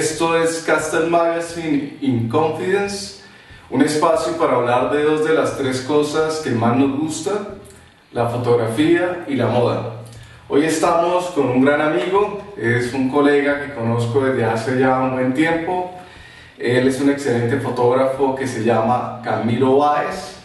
Esto es Castle Magazine in Confidence, un espacio para hablar de dos de las tres cosas que más nos gusta, la fotografía y la moda. Hoy estamos con un gran amigo, es un colega que conozco desde hace ya un buen tiempo. Él es un excelente fotógrafo que se llama Camilo Báez.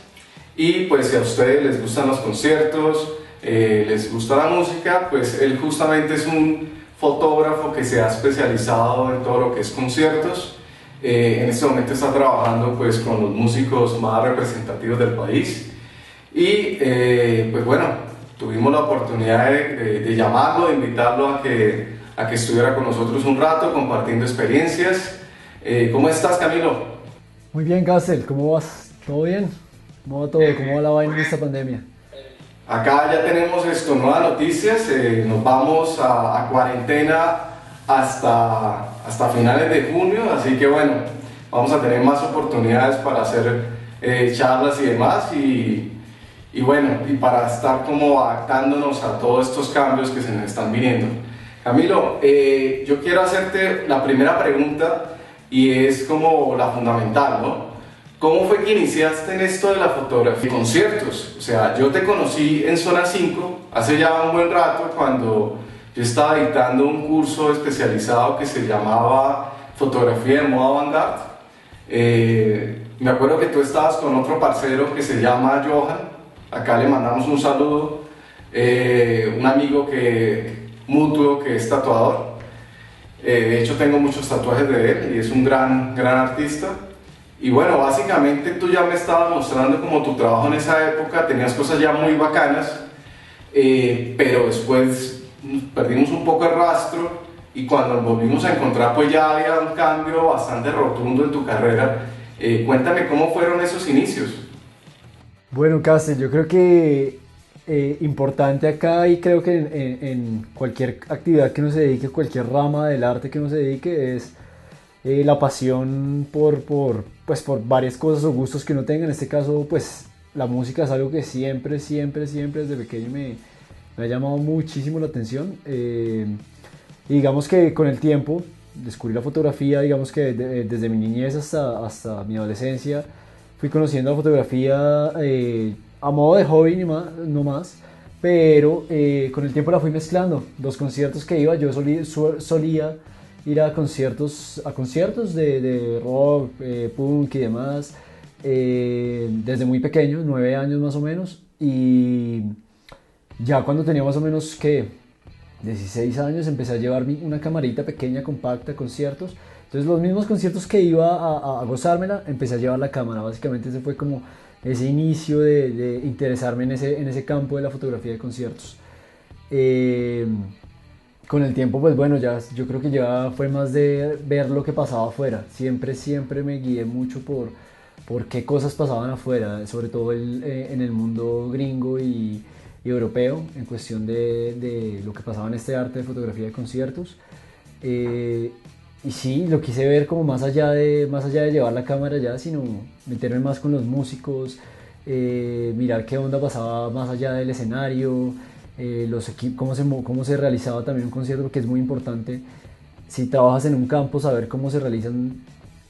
Y pues si a ustedes les gustan los conciertos, les gusta la música, pues él justamente es un fotógrafo que se ha especializado en todo lo que es conciertos. En este momento está trabajando pues con los músicos más representativos del país y pues bueno, tuvimos la oportunidad de llamarlo, de invitarlo a que estuviera con nosotros un rato compartiendo experiencias. ¿Cómo estás, Camilo? Muy bien, Gassel, ¿cómo vas? ¿Todo bien? ¿Cómo va todo? ¿Cómo va la vaina en esta pandemia? Acá ya tenemos nuevas noticias, nos vamos a cuarentena hasta finales de junio, así que bueno, vamos a tener más oportunidades para hacer charlas y demás y bueno, y para estar como adaptándonos a todos estos cambios que se nos están viniendo. Camilo, yo quiero hacerte la primera pregunta y es como la fundamental, ¿no? ¿Cómo fue que iniciaste en esto de la fotografía y conciertos? O sea, yo te conocí en Zona 5 hace ya un buen rato cuando yo estaba dictando un curso especializado que se llamaba Fotografía de Moda Vanguard. Me acuerdo que tú estabas con otro parcero que se llama Johan, acá le mandamos un saludo, un amigo mutuo que es tatuador. De hecho tengo muchos tatuajes de él y es un gran artista. Y bueno, básicamente tú ya me estabas mostrando como tu trabajo en esa época, tenías cosas ya muy bacanas, pero después perdimos un poco el rastro y cuando nos volvimos a encontrar pues ya había un cambio bastante rotundo en tu carrera. Cuéntame cómo fueron esos inicios. Bueno, Gassel, yo creo que importante acá y creo que en cualquier actividad que uno se dedique, cualquier rama del arte que uno se dedique es la pasión por varias cosas o gustos que uno tenga. En este caso, pues la música es algo que siempre desde pequeño me ha llamado muchísimo la atención. Y digamos que con el tiempo descubrí la fotografía, digamos que desde mi niñez hasta mi adolescencia fui conociendo la fotografía a modo de hobby no más, pero con el tiempo la fui mezclando. Los conciertos que iba, yo solía ir a conciertos de rock, punk y demás, desde muy pequeño, 9 años más o menos, y ya cuando tenía más o menos que 16 años empecé a llevar una camarita pequeña, compacta, a conciertos. Entonces los mismos conciertos que iba a gozármela, empecé a llevar la cámara. Básicamente ese fue como ese inicio de interesarme en ese campo de la fotografía de conciertos. Con el tiempo, pues bueno, ya yo creo que ya fue más de ver lo que pasaba afuera. Siempre me guié mucho por qué cosas pasaban afuera, sobre todo en el mundo gringo y europeo, en cuestión de lo que pasaba en este arte de fotografía de conciertos. Y sí, lo quise ver como más allá de llevar la cámara ya, sino meterme más con los músicos, mirar qué onda pasaba más allá del escenario, los equipos, cómo se realizaba también un concierto, porque es muy importante, si trabajas en un campo, saber cómo se realizan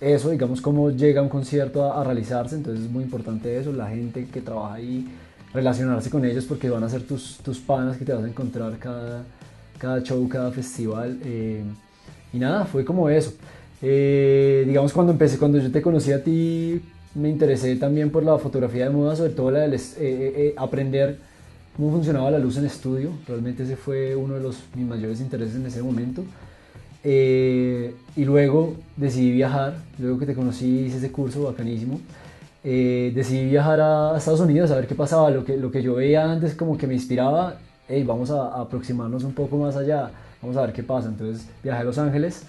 eso, digamos, cómo llega un concierto a realizarse. Entonces es muy importante eso, la gente que trabaja ahí, relacionarse con ellos, porque van a ser tus panas que te vas a encontrar cada show, cada festival. Y nada, fue como eso. Digamos, cuando yo te conocí a ti, me interesé también por la fotografía de moda, sobre todo aprender cómo funcionaba la luz en estudio. Realmente ese fue uno de mis mayores intereses en ese momento. Y luego decidí viajar, luego que te conocí, hice ese curso bacanísimo. Decidí viajar a Estados Unidos a ver qué pasaba, lo que yo veía antes como que me inspiraba. Hey, vamos a aproximarnos un poco más allá, vamos a ver qué pasa. Entonces viajé a Los Ángeles,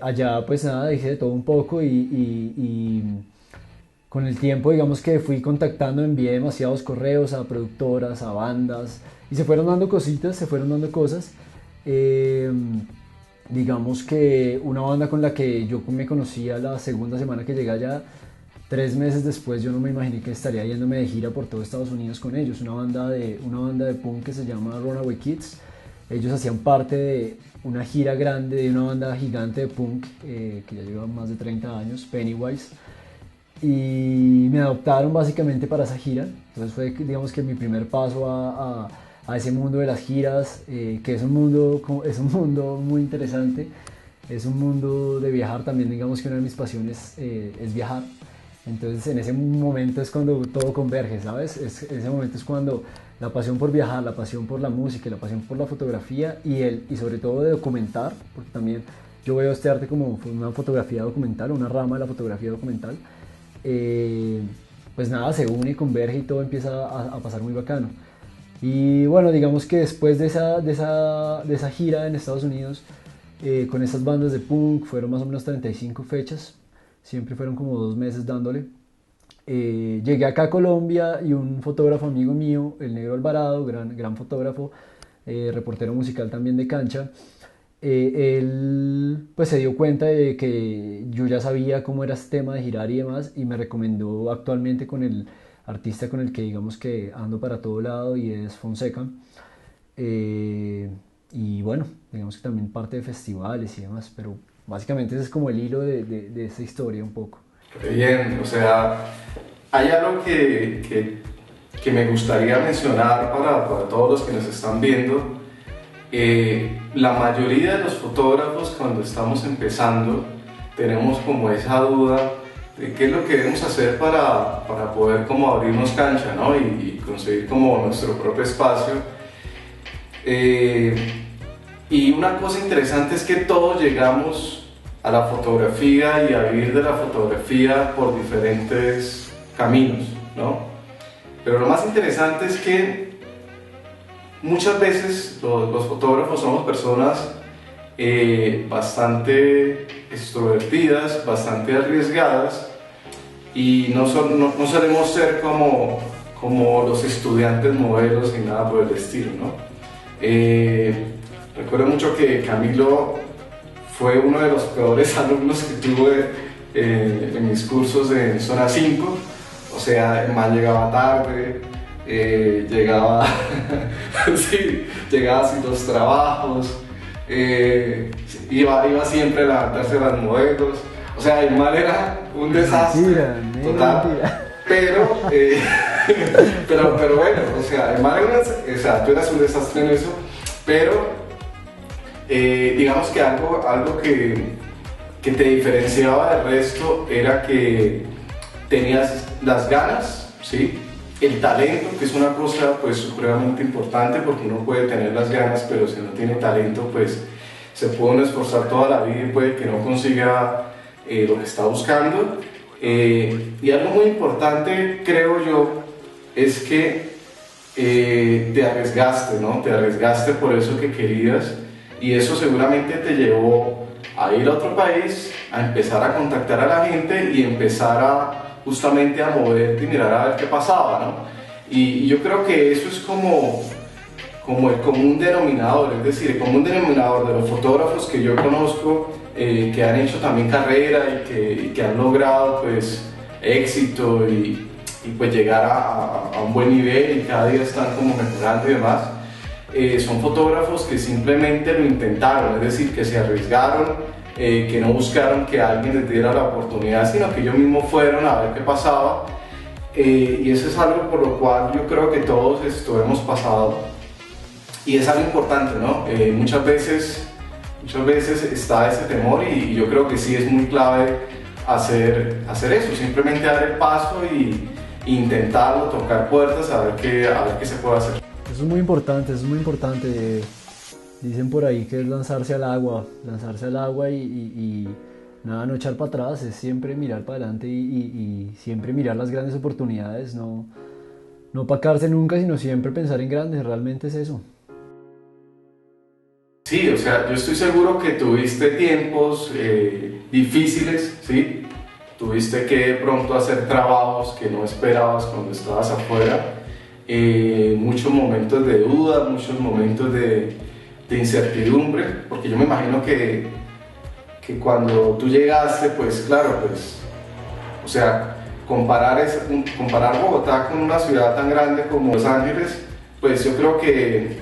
allá pues nada, hice de todo un poco y con el tiempo digamos que fui contactando, envié demasiados correos a productoras, a bandas, y se fueron dando cositas, se fueron dando cosas. Digamos que una banda con la que yo me conocía la segunda semana que llegué allá, 3 meses después yo no me imaginé que estaría yéndome de gira por todo Estados Unidos con ellos. Una banda de punk que se llama Runaway Kids. Ellos hacían parte de una gira grande de una banda gigante de punk que ya lleva más de 30 años, Pennywise, y me adoptaron básicamente para esa gira. Entonces fue, digamos, que mi primer paso a ese mundo de las giras, que es un mundo muy interesante, es un mundo de viajar también. Digamos que una de mis pasiones es viajar. Entonces en ese momento es cuando todo converge, ¿sabes? Ese momento es cuando la pasión por viajar, la pasión por la música, la pasión por la fotografía y sobre todo de documentar, porque también yo veo este arte como una fotografía documental, una rama de la fotografía documental, pues nada, se une y converge y todo empieza a pasar muy bacano. Y bueno, digamos que después de esa gira en Estados Unidos, con esas bandas de punk, fueron más o menos 35 fechas, siempre fueron como 2 meses dándole. Llegué acá a Colombia y un fotógrafo amigo mío, el Negro Alvarado, gran fotógrafo, reportero musical también de cancha, él pues se dio cuenta de que yo ya sabía cómo era este tema de girar y demás, y me recomendó actualmente con el artista con el que digamos que ando para todo lado, y es Fonseca. Eh, y bueno, digamos que también parte de festivales y demás, pero básicamente ese es como el hilo de esta historia un poco. Qué bien, o sea, hay algo que me gustaría mencionar para todos los que nos están viendo. La mayoría de los fotógrafos, cuando estamos empezando, tenemos como esa duda de qué es lo que debemos hacer para poder como abrirnos cancha, ¿no? y conseguir como nuestro propio espacio. Y una cosa interesante es que todos llegamos a la fotografía y a vivir de la fotografía por diferentes caminos, ¿no? Pero lo más interesante es que muchas veces los fotógrafos somos personas bastante extrovertidas, bastante arriesgadas, y no solemos ser como los estudiantes modelos ni nada por el estilo, ¿no? Recuerdo mucho que Camilo fue uno de los peores alumnos que tuve en mis cursos en Zona 5. O sea, el man llegaba tarde, llegaba, sí, llegaba sin los trabajos, iba siempre a levantarse a las modelos. O sea, el man era un desastre total. Mentira. Pero bueno, o sea, el man era o sea, tú eras un desastre en eso, pero digamos que algo que te diferenciaba del resto era que tenías las ganas, ¿sí? El talento, que es una cosa pues supremamente importante, porque uno puede tener las ganas, pero si no tiene talento, pues se puede uno esforzar toda la vida y puede que no consiga lo que está buscando. Y algo muy importante, creo yo, es que te arriesgaste, ¿no? Te arriesgaste por eso que querías, y eso seguramente te llevó a ir a otro país, a empezar a contactar a la gente y empezar justamente a moverte y mirar a ver qué pasaba, ¿no? Y yo creo que eso es como el común denominador, es decir, el común denominador de los fotógrafos que yo conozco, que han hecho también carrera y que han logrado pues éxito y pues llegar a un buen nivel, y cada día están como mejorando y demás. Son fotógrafos que simplemente lo intentaron, es decir, que se arriesgaron, que no buscaron que alguien les diera la oportunidad, sino que ellos mismos fueron a ver qué pasaba. Y eso es algo por lo cual yo creo que todos esto hemos pasado, y es algo importante, ¿no? Muchas veces está ese temor, y yo creo que sí es muy clave hacer eso, simplemente dar el paso y intentarlo, tocar puertas, a ver qué se puede hacer. Eso es muy importante, eso es muy importante. Dicen por ahí que es lanzarse al agua y nada, no echar para atrás, es siempre mirar para adelante y siempre mirar las grandes oportunidades, no opacarse nunca, sino siempre pensar en grandes, realmente es eso. Sí, o sea, yo estoy seguro que tuviste tiempos difíciles, ¿sí? Tuviste que de pronto hacer trabajos que no esperabas cuando estabas afuera, muchos momentos de duda, muchos momentos de incertidumbre, porque yo me imagino que cuando tú llegaste, pues claro, pues, o sea, comparar Bogotá con una ciudad tan grande como Los Ángeles, pues yo creo que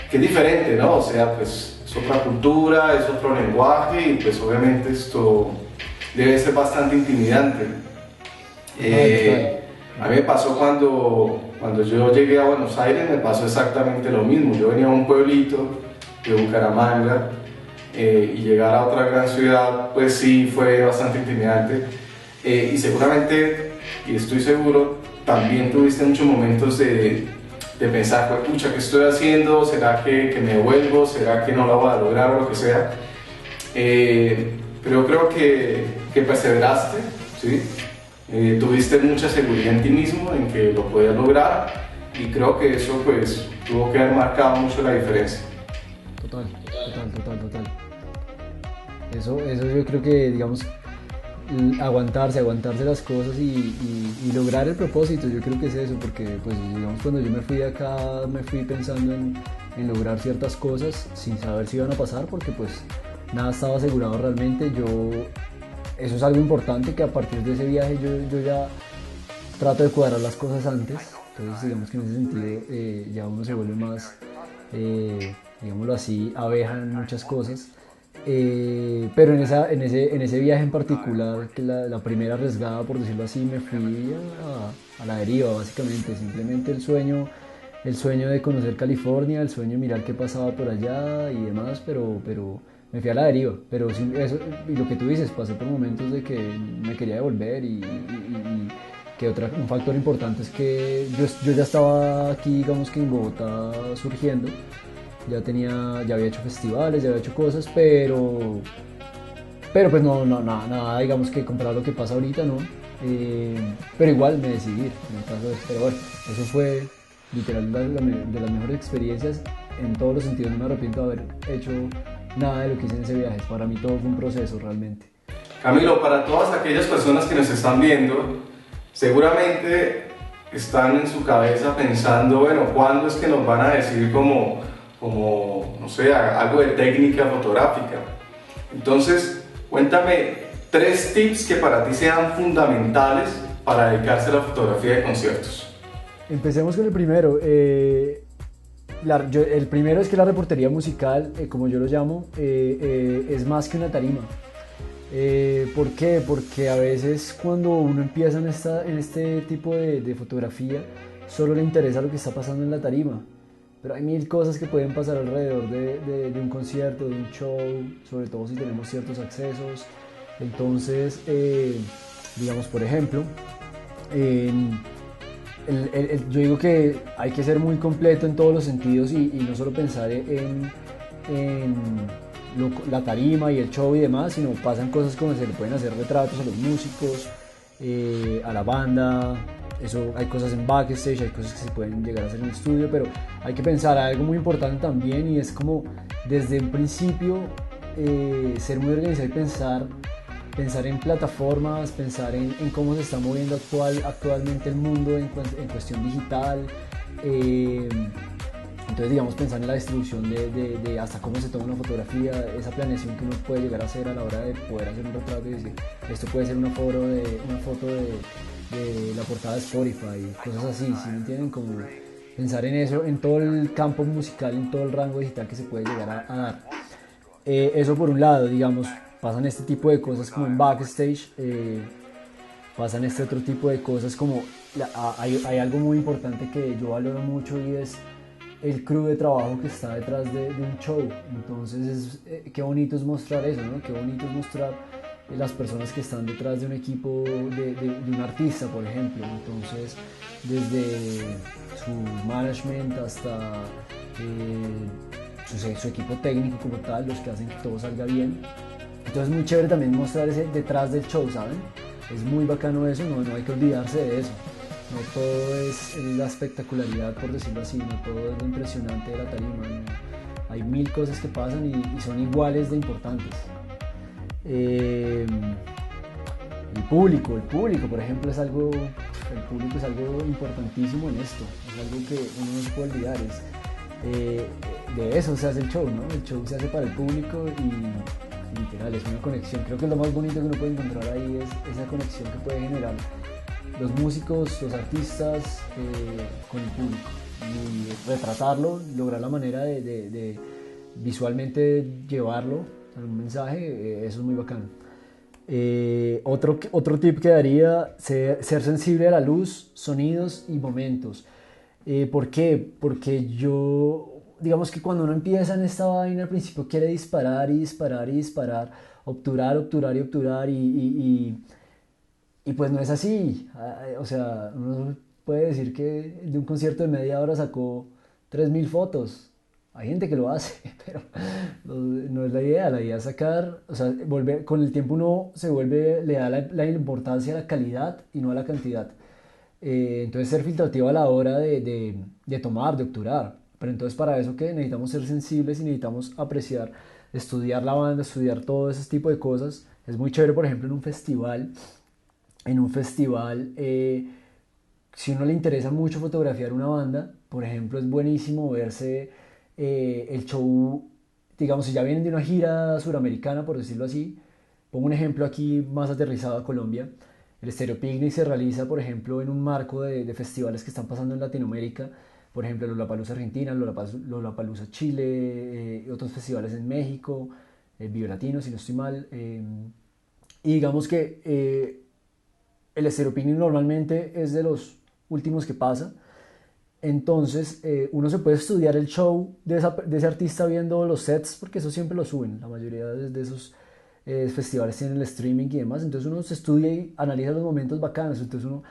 que es diferente, ¿no? O sea, pues es otra cultura, es otro lenguaje y pues obviamente esto debe ser bastante intimidante. A mí me pasó cuando yo llegué a Buenos Aires, me pasó exactamente lo mismo. Yo venía a un pueblito de Bucaramanga y llegar a otra gran ciudad, pues sí, fue bastante intimidante. Y seguramente, y estoy seguro, también tuviste muchos momentos de pensar, pues, pucha, ¿qué estoy haciendo? ¿Será que me devuelvo? ¿Será que no lo voy a lograr o lo que sea? Pero creo que perseveraste, ¿sí? Tuviste mucha seguridad en ti mismo, en que lo podías lograr y creo que eso pues tuvo que haber marcado mucho la diferencia. Total. Eso yo creo que, digamos, aguantarse las cosas y lograr el propósito, yo creo que es eso, porque pues digamos cuando yo me fui de acá me fui pensando en lograr ciertas cosas sin saber si iban a pasar, porque pues nada estaba asegurado realmente. Eso es algo importante, que a partir de ese viaje yo ya trato de cuadrar las cosas antes. Entonces digamos que en ese sentido ya uno se vuelve más, digámoslo así, abeja en muchas cosas. Pero en ese viaje en particular, que la primera arriesgada, por decirlo así, me fui a la deriva básicamente. Simplemente el sueño de conocer California, el sueño de mirar qué pasaba por allá y demás, pero me fui a la deriva. Pero eso, y lo que tú dices, pasé por momentos de que me quería devolver y que un factor importante es que yo ya estaba aquí, digamos que en Bogotá, surgiendo. Ya había hecho festivales, ya había hecho cosas, pero pues nada, digamos que comprar lo que pasa ahorita, ¿no? Pero igual me decidí ir, en el caso de, pero bueno, eso fue literal de las mejores experiencias en todos los sentidos. No me arrepiento de haber hecho nada de lo que hice en ese viaje. Para mí todo fue un proceso realmente. Camilo, para todas aquellas personas que nos están viendo, seguramente están en su cabeza pensando, bueno, ¿cuándo es que nos van a decir como no sé, algo de técnica fotográfica? Entonces, cuéntame 3 tips que para ti sean fundamentales para dedicarse a la fotografía de conciertos. Empecemos con el primero. El primero es que la reportería musical, como yo lo llamo, es más que una tarima. ¿Por qué? Porque a veces cuando uno empieza en este tipo de fotografía, solo le interesa lo que está pasando en la tarima. Pero hay mil cosas que pueden pasar alrededor de un concierto, de un show, sobre todo si tenemos ciertos accesos. Entonces, digamos, por ejemplo, yo digo que hay que ser muy completo en todos los sentidos y no solo pensar en la tarima y el show y demás, sino pasan cosas como se le pueden hacer retratos a los músicos, a la banda. Eso, hay cosas en backstage, hay cosas que se pueden llegar a hacer en el estudio, pero hay que pensar algo muy importante también, y es como desde un principio ser muy organizado y pensar en plataformas, pensar en cómo se está moviendo actualmente el mundo en cuestión digital. Entonces, digamos, pensar en la distribución de hasta cómo se toma una fotografía, esa planeación que uno puede llegar a hacer a la hora de poder hacer un retrato y decir, esto puede ser una foto de la portada de Spotify, cosas así, ¿sí me entienden? Como pensar en eso, en todo el campo musical, en todo el rango digital que se puede llegar a dar. Eso por un lado, digamos, pasan este tipo de cosas como en backstage, pasan este otro tipo de cosas como, hay algo muy importante que yo valoro mucho, y es el crew de trabajo que está detrás de un show. Entonces qué bonito es mostrar eso, ¿no? Qué bonito es mostrar las personas que están detrás de un equipo de un artista, por ejemplo. Entonces, desde su management hasta su equipo técnico como tal, los que hacen que todo salga bien. Entonces es muy chévere también mostrar ese detrás del show, ¿saben? Es muy bacano eso, no hay que olvidarse de eso. No todo es la espectacularidad, por decirlo así, no todo es lo impresionante de la tarima, ¿no? Hay mil cosas que pasan y son iguales de importantes. El público, por ejemplo, es algo importantísimo en esto, es algo que uno no se puede olvidar. De eso se hace el show, ¿no? El show se hace para el público y literal, es una conexión. Creo que lo más bonito que uno puede encontrar ahí es esa conexión que puede generar los músicos, los artistas con el público y retratarlo, lograr la manera de visualmente llevarlo a un mensaje, eso es muy bacano. Otro tip que daría, ser sensible a la luz, sonidos y momentos. ¿Por qué? Porque digamos que cuando uno empieza en esta vaina, al principio quiere disparar y disparar y disparar, obturar, obturar y obturar y pues no es así. O sea, uno puede decir que de un concierto de media hora sacó 3.000 fotos. Hay gente que lo hace, pero no es la idea. La idea es sacar, o sea, con el tiempo uno se vuelve, le da la importancia a la calidad y no a la cantidad. Entonces ser filtrativo a la hora de tomar, de obturar. Pero entonces para eso que necesitamos ser sensibles y necesitamos apreciar, estudiar la banda, estudiar todo ese tipo de cosas. Es muy chévere, por ejemplo, en un festival, si uno le interesa mucho fotografiar una banda, por ejemplo, es buenísimo verse el show, digamos, si ya vienen de una gira suramericana, por decirlo así. Pongo un ejemplo aquí más aterrizado a Colombia. El Stereo Picnic se realiza, por ejemplo, en un marco de festivales que están pasando en Latinoamérica, por ejemplo, Lollapalooza Argentina, Lollapalooza Chile, otros festivales en México, Vive Latino, si no estoy mal. Y digamos que el Stereo Picnic normalmente es de los últimos que pasa. Entonces, uno se puede estudiar el show de ese artista viendo los sets, porque eso siempre lo suben. La mayoría de esos festivales tienen el streaming y demás. Entonces, uno se estudia y analiza los momentos bacanos. Entonces, uno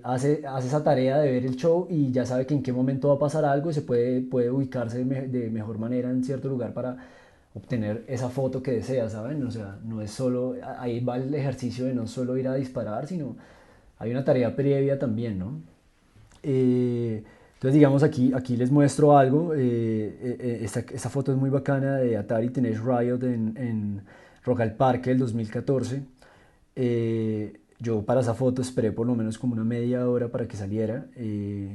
hace esa tarea de ver el show y ya sabe que en qué momento va a pasar algo y puede ubicarse de mejor manera en cierto lugar para obtener esa foto que desea, ¿saben? O sea, no es solo, ahí va el ejercicio de no solo ir a disparar, sino hay una tarea previa también, ¿no? Entonces, digamos, aquí les muestro algo. Esta foto es muy bacana de Atari Teenage Riot en Rock al Parque del 2014. Yo para esa foto esperé por lo menos como una media hora para que saliera.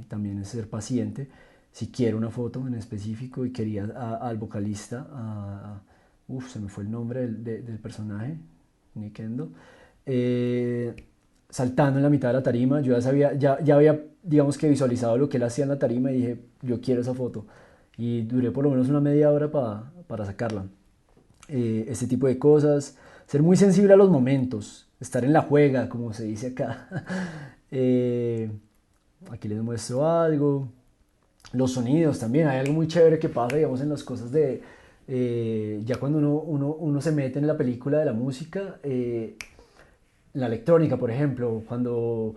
También es ser paciente. Si quiero una foto en específico y quería al vocalista, se me fue el nombre del personaje, Nick Endo. Eh, Saltando en la mitad de la tarima, yo ya había, digamos que visualizado lo que él hacía en la tarima y dije, yo quiero esa foto. Y duré por lo menos una media hora para sacarla. Este tipo de cosas, ser muy sensible a los momentos, estar en la juega, como se dice acá. Eh, Aquí les muestro algo. Los sonidos también, hay algo muy chévere que pasa, digamos, en las cosas ya cuando uno se mete en la película de la música, la electrónica, por ejemplo, cuando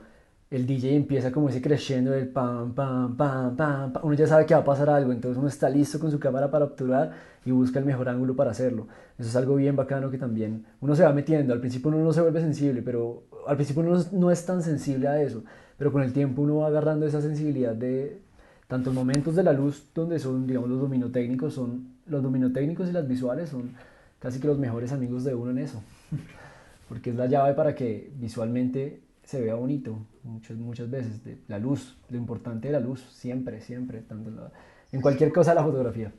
el DJ empieza como ese crescendo del pam, pam, pam, pam, pam, uno ya sabe que va a pasar algo, entonces uno está listo con su cámara para obturar y busca el mejor ángulo para hacerlo. Eso es algo bien bacano que también uno se va metiendo. Al principio uno no se vuelve sensible, pero al principio uno no es tan sensible a eso, pero con el tiempo uno va agarrando esa sensibilidad de tantos momentos de la luz donde son, digamos, los dominotécnicos y las visuales son casi que los mejores amigos de uno en eso porque es la llave para que visualmente se vea bonito muchas veces. La luz, lo importante de la luz, siempre, siempre, en cualquier cosa de la fotografía.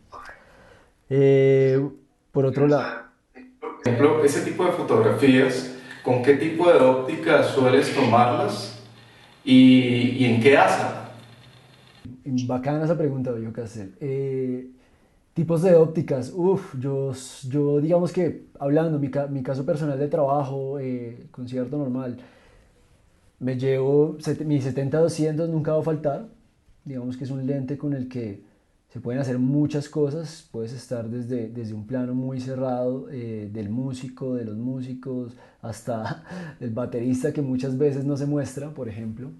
Por otro lado, Por ejemplo, ese tipo de fotografías, ¿con qué tipo de óptica sueles tomarlas y en qué hacen? bacana esa pregunta, yo Castel. Tipos de ópticas, yo digamos que hablando, mi caso personal de trabajo, concierto normal, me llevo mi 70-200, nunca va a faltar. Digamos que es un lente con el que se pueden hacer muchas cosas. Puedes estar desde un plano muy cerrado del músico, de los músicos, hasta el baterista que muchas veces no se muestra, por ejemplo.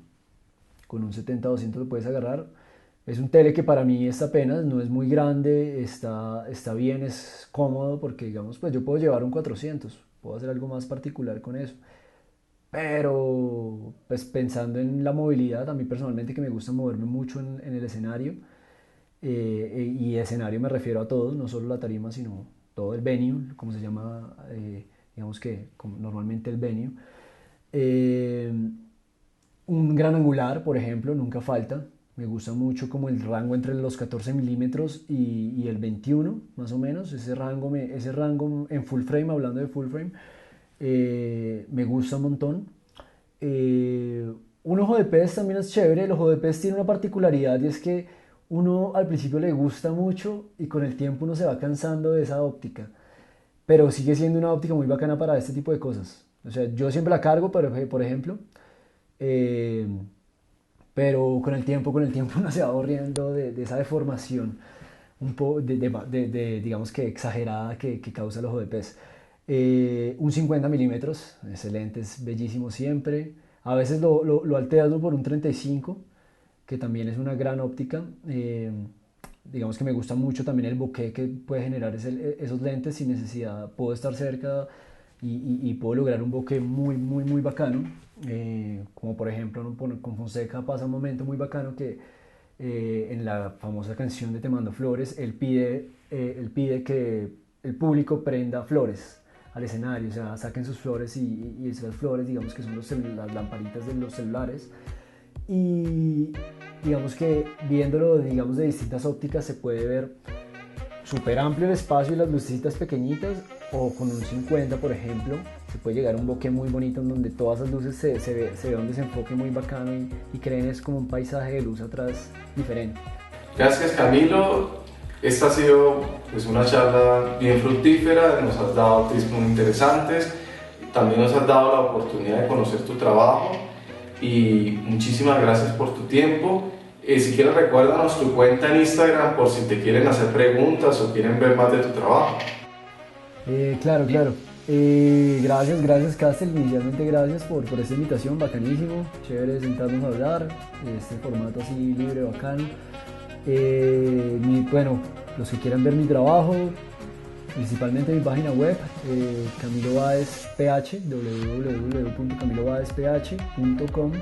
Con un 70-200 lo puedes agarrar. Es un tele que para mí es apenas, no es muy grande, está bien, es cómodo porque digamos, pues yo puedo llevar un 400, puedo hacer algo más particular con eso. Pero pues pensando en la movilidad, a mí personalmente que me gusta moverme mucho en el escenario, y escenario me refiero a todo, no solo la tarima, sino todo el venue, como se llama, digamos que normalmente el venue. Eh, un gran angular, por ejemplo, nunca falta. Me gusta mucho como el rango entre los 14 milímetros y el 21, más o menos. Ese rango en full frame, hablando de full frame, me gusta un montón. Un ojo de pez también es chévere. El ojo de pez tiene una particularidad y es que uno al principio le gusta mucho y con el tiempo uno se va cansando de esa óptica. Pero sigue siendo una óptica muy bacana para este tipo de cosas. O sea, yo siempre la cargo, pero, por ejemplo, eh, pero con el tiempo uno se va aburriendo de esa deformación un poco digamos que exagerada que causa el ojo de pez. Un 50 milímetros, excelente, es bellísimo siempre. A veces lo alterno por un 35, que también es una gran óptica. Digamos que me gusta mucho también el bokeh que puede generar esos lentes sin necesidad. Puedo estar cerca y puedo lograr un bokeh muy, muy, muy bacano. Como por ejemplo con Fonseca pasa un momento muy bacano que en la famosa canción de Te Mando Flores, él pide que el público prenda flores al escenario, o sea, saquen sus flores y esas flores, digamos que son las lamparitas de los celulares. Y digamos que viéndolo, digamos, de distintas ópticas se puede ver súper amplio el espacio y las lucecitas pequeñitas, o con un 50 por ejemplo se puede llegar a un bokeh muy bonito en donde todas las luces se ve un desenfoque muy bacano y creen es como un paisaje de luz atrás diferente. Gracias Camilo, esta ha sido pues, una charla bien fructífera, nos has dado tips muy interesantes, también nos has dado la oportunidad de conocer tu trabajo y muchísimas gracias por tu tiempo. Si quieres recuérdanos tu cuenta en Instagram por si te quieren hacer preguntas o quieren ver más de tu trabajo. Claro, claro. Gracias Castel, inicialmente gracias por esta invitación, bacanísimo, chévere sentarnos a hablar, este formato así libre, bacano. Bueno, los que quieran ver mi trabajo, principalmente mi página web, Camilo Báez PH, www.camilobaezph.com.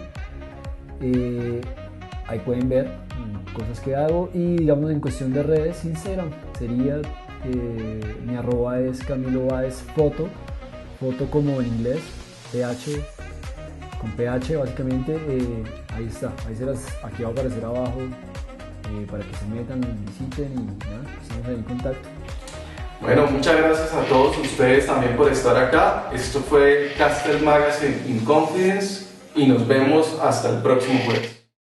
Ahí pueden ver cosas que hago y digamos en cuestión de redes, Instagram sería mi arroba es Camilo Báez foto como en inglés, PH con PH básicamente. Ahí está, aquí va a aparecer abajo para que se metan, visiten y nada, estamos ahí en contacto. Bueno, muchas gracias a todos ustedes también por estar acá. Esto fue Castel Magazine in Confidence y nos vemos hasta el próximo jueves.